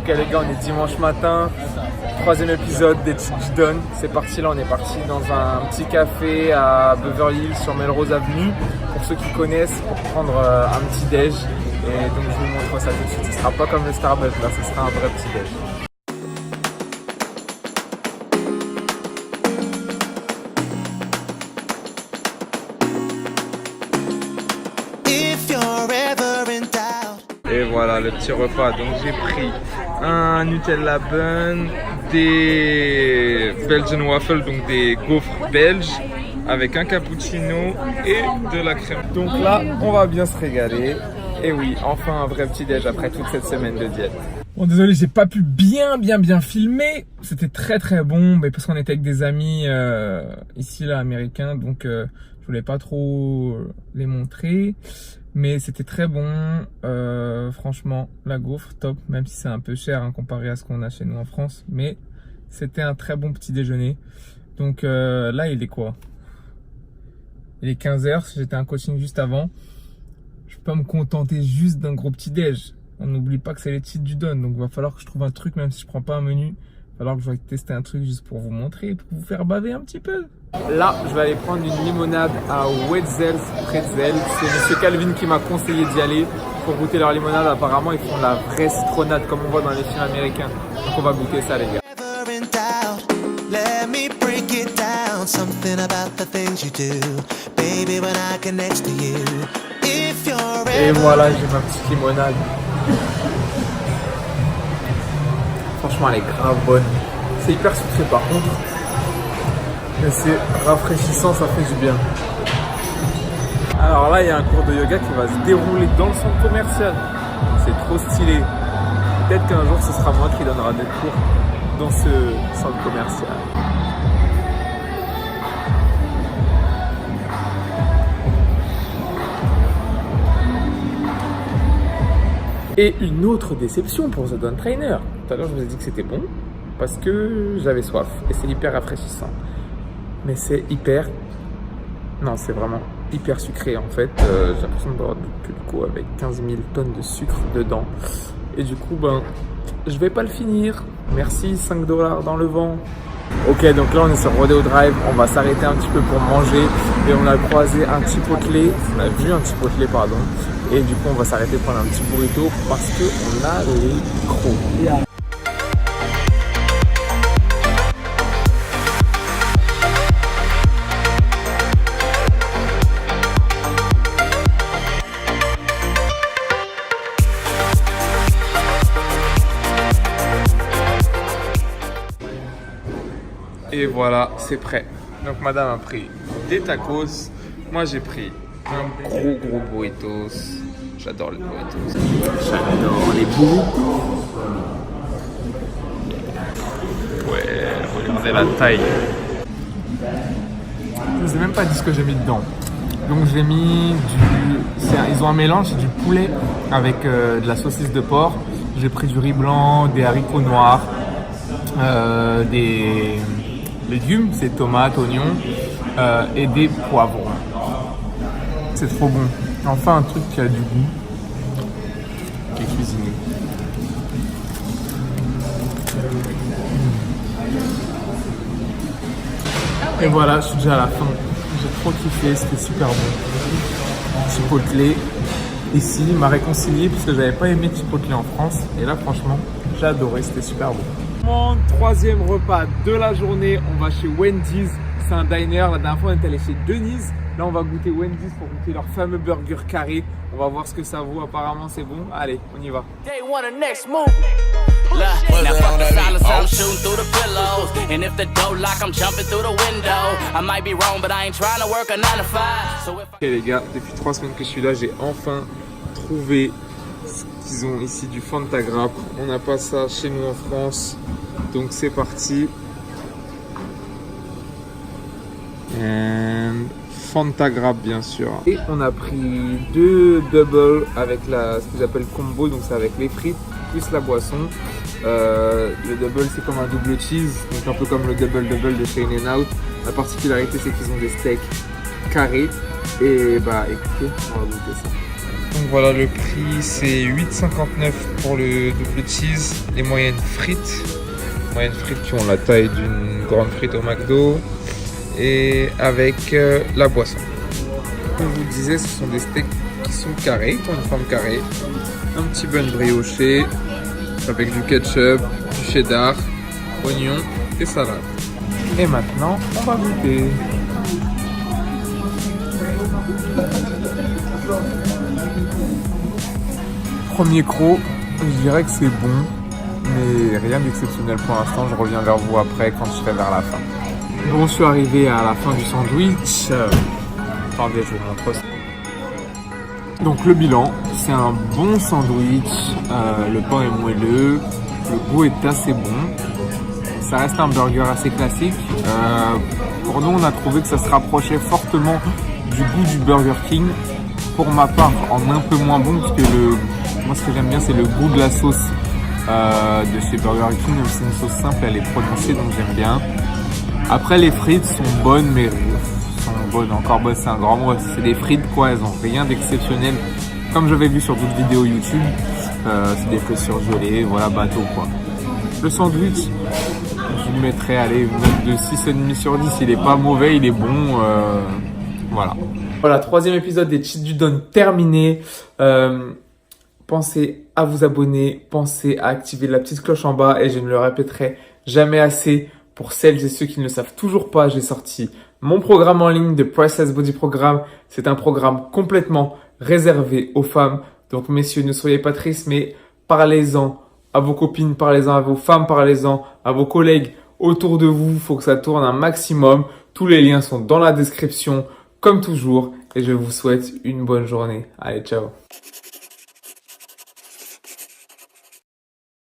Ok les gars, on est dimanche matin, troisième épisode des Chichi Don. C'est parti, là on est parti dans un petit café à Beverly Hills sur Melrose Avenue. Pour ceux qui connaissent, pour prendre un petit déj. Et donc je vous montre ça tout de suite. Ce sera pas comme le Starbucks, là ce sera un vrai petit déj. Et voilà le petit repas. Donc j'ai pris un Nutella bun, des Belgian waffles, donc des gaufres belges, avec un cappuccino et de la crème. Donc là, on va bien se régaler. Et oui, enfin un vrai petit déj après toute cette semaine de diète. Bon, désolé, j'ai pas pu bien filmer. C'était très bon, mais parce qu'on était avec des amis ici là américains, donc je voulais pas trop les montrer. Mais c'était très bon, franchement, la gaufre, top, même si c'est un peu cher hein, comparé à ce qu'on a chez nous en France. Mais c'était un très bon petit déjeuner. Donc là, il est quoi? Il est 15 h, j'étais un coaching juste avant. Je peux pas me contenter juste d'un gros petit déj. On n'oublie pas que c'est les titres du Don, donc il va falloir que je trouve un truc, même si je prends pas un menu. Il va falloir que je vais tester un truc juste pour vous montrer, pour vous faire baver un petit peu. Là, je vais aller prendre une limonade à Wetzel's Pretzel. C'est Monsieur Calvin qui m'a conseillé d'y aller pour goûter leur limonade. Apparemment, ils font de la vraie citronnade comme on voit dans les films américains. Donc on va goûter ça, les gars. Et voilà, j'ai ma petite limonade. Franchement, elle est grave bonne. C'est hyper sucré par contre. Mais c'est rafraîchissant, ça fait du bien. Alors là, il y a un cours de yoga qui va se dérouler dans le centre commercial. C'est trop stylé. Peut-être qu'un jour, ce sera moi qui donnera des cours dans ce centre commercial. Et une autre déception pour The Don Trainer. Tout à l'heure, je vous ai dit que c'était bon parce que j'avais soif et c'est hyper rafraîchissant. Mais c'est hyper... Non, c'est vraiment hyper sucré en fait. J'ai l'impression d'avoir du pulco avec 15 000 tonnes de sucre dedans. Et du coup, ben, je vais pas le finir. Merci, 5 $ dans le vent. Ok, donc là on est sur Rodeo Drive. On va s'arrêter un petit peu pour manger. Et on a croisé un chipotle. On a vu un chipotle, pardon. Et du coup, on va s'arrêter pour prendre un petit burrito parce qu'on a les crocs. Et voilà, c'est prêt. Donc madame a pris des tacos. Moi j'ai pris un gros burritos. J'adore les burritos. J'adore les burritos. Ouais, regardez la taille. Je vous ai même pas dit ce que j'ai mis dedans. Donc j'ai mis ils ont un mélange, c'est du poulet avec de la saucisse de porc. J'ai pris du riz blanc, des haricots noirs, des légumes, c'est tomates, oignons et des poivrons. C'est trop bon. Enfin un truc qui a du goût, qui est cuisiné. Et voilà, je suis déjà à la fin. J'ai trop kiffé, c'était super bon. Chipotle, ici, m'a réconcilié parce que j'avais pas aimé Chipotle en France. Et là, franchement, j'ai adoré, c'était super bon. Mon troisième repas de la journée, on va chez Wendy's. C'est un diner. La dernière fois, on est allé chez Denise. Là, on va goûter Wendy's pour goûter leur fameux burger carré. On va voir ce que ça vaut. Apparemment, c'est bon. Allez, on y va. Ok les gars, depuis 3 semaines que je suis là, j'ai enfin trouvé ce qu'ils ont ici, du Fanta Grape. On n'a pas ça chez nous en France. Donc c'est parti. Fanta Grape bien sûr. Et on a pris 2 double avec ce qu'ils appellent combo, donc c'est avec les frites plus la boisson. Le double c'est comme un double cheese, donc un peu comme le double de chez In-N-Out. La particularité c'est qu'ils ont des steaks carrés. Et bah écoutez, on va goûter ça. Donc voilà, le prix c'est 8,59 pour le double cheese, les moyennes frites. Moyennes frites qui ont la taille d'une grande frite au McDo. Et avec la boisson. Comme je vous le disais, ce sont des steaks qui sont carrés, qui ont une forme carrée. Un petit bun brioché avec du ketchup, du cheddar, oignon et salade. Et maintenant, on va goûter. Premier croc, je dirais que c'est bon, mais rien d'exceptionnel pour l'instant. Je reviens vers vous après quand je serai vers la fin. Bon, je suis arrivé à la fin du sandwich. Attendez, je vous montre ça. Donc le bilan, c'est un bon sandwich. Le pain est moelleux, le goût est assez bon. Ça reste un burger assez classique. Pour nous, on a trouvé que ça se rapprochait fortement du goût du Burger King. Pour ma part, en un peu moins bon, parce que moi ce que j'aime bien, c'est le goût de la sauce de chez Burger King. C'est une sauce simple, elle est prononcée, donc j'aime bien. Après, les frites sont bonnes, mais encore bonnes, c'est un grand mot. C'est des frites, quoi, elles ont rien d'exceptionnel. Comme j'avais vu sur d'autres vidéos YouTube, c'est des frites surgelées, voilà, bateau, quoi. Le sandwich, je lui mettrais, allez, une note de 6,5 sur 10. Il est pas mauvais, il est bon, voilà. Voilà, troisième épisode des Cheat du Don terminé. Pensez à vous abonner, pensez à activer la petite cloche en bas et je ne le répéterai jamais assez. Pour celles et ceux qui ne le savent toujours pas, j'ai sorti mon programme en ligne de Priceless Body Programme. C'est un programme complètement réservé aux femmes. Donc messieurs, ne soyez pas tristes, mais parlez-en à vos copines, parlez-en à vos femmes, parlez-en à vos collègues autour de vous. Il faut que ça tourne un maximum. Tous les liens sont dans la description, comme toujours. Et je vous souhaite une bonne journée. Allez, ciao.